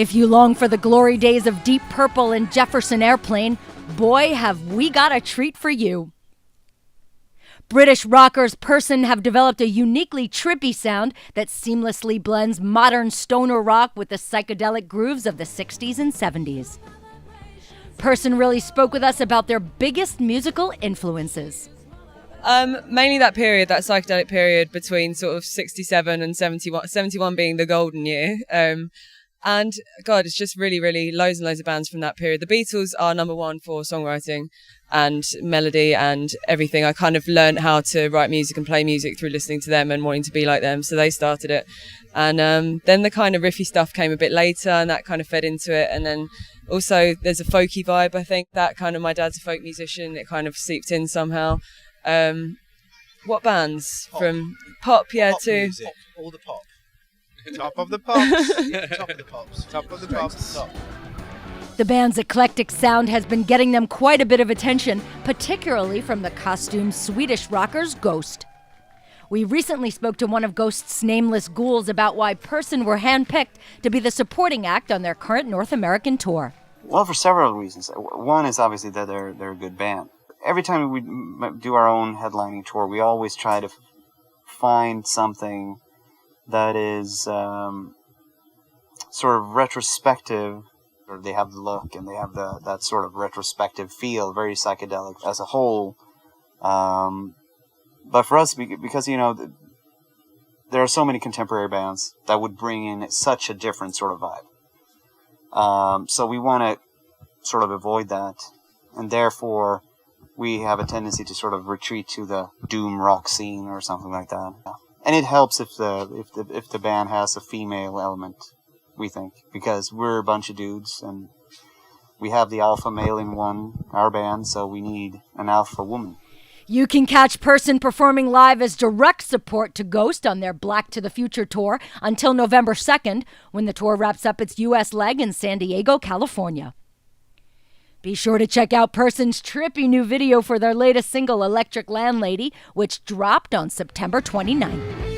If you long for the glory days of Deep Purple and Jefferson Airplane, boy, have we got a treat for you. British rockers Purson have developed a uniquely trippy sound that seamlessly blends modern stoner rock with the psychedelic grooves of the 60s and 70s. Purson really spoke with us about their biggest musical influences. Mainly that period, that psychedelic period between sort of 67 and 71, 71 being the golden year. And God, it's just really, really loads and loads of bands from that period. The Beatles are number one for songwriting and melody and everything. I kind of learned how to write music and play music through listening to them and wanting to be like them. So they started it. And then the kind of riffy stuff came a bit later and that kind of fed into it. And then also there's a folky vibe, I think. That kind of, my dad's a folk musician. It kind of seeped in somehow. What bands? Pop. From pop, yeah, Pop too. Music. All the pop. Top of the pops. Top of the pops. Top of the pops. Top. The band's eclectic sound has been getting them quite a bit of attention, particularly from the costumed Swedish rockers Ghost. We recently spoke to one of Ghost's Nameless Ghouls about why Purson were handpicked to be the supporting act on their current North American tour. Well, for several reasons. One is obviously that they're a good band. Every time we do our own headlining tour, we always try to find something that is sort of retrospective, or they have the look and they have that sort of retrospective feel, very psychedelic as a whole. But for us, because, you know, there are so many contemporary bands that would bring in such a different sort of vibe. So we want to sort of avoid that, and therefore we have a tendency to sort of retreat to the doom rock scene or something like that. And it helps if the band has a female element, we think, because we're a bunch of dudes and we have the alpha male in our band, so we need an alpha woman. You can catch Purson performing live as direct support to Ghost on their Black to the Future tour until November 2nd, when the tour wraps up its U.S. leg in San Diego, California. Be sure to check out Purson's trippy new video for their latest single, Electric Landlady, which dropped on September 29th.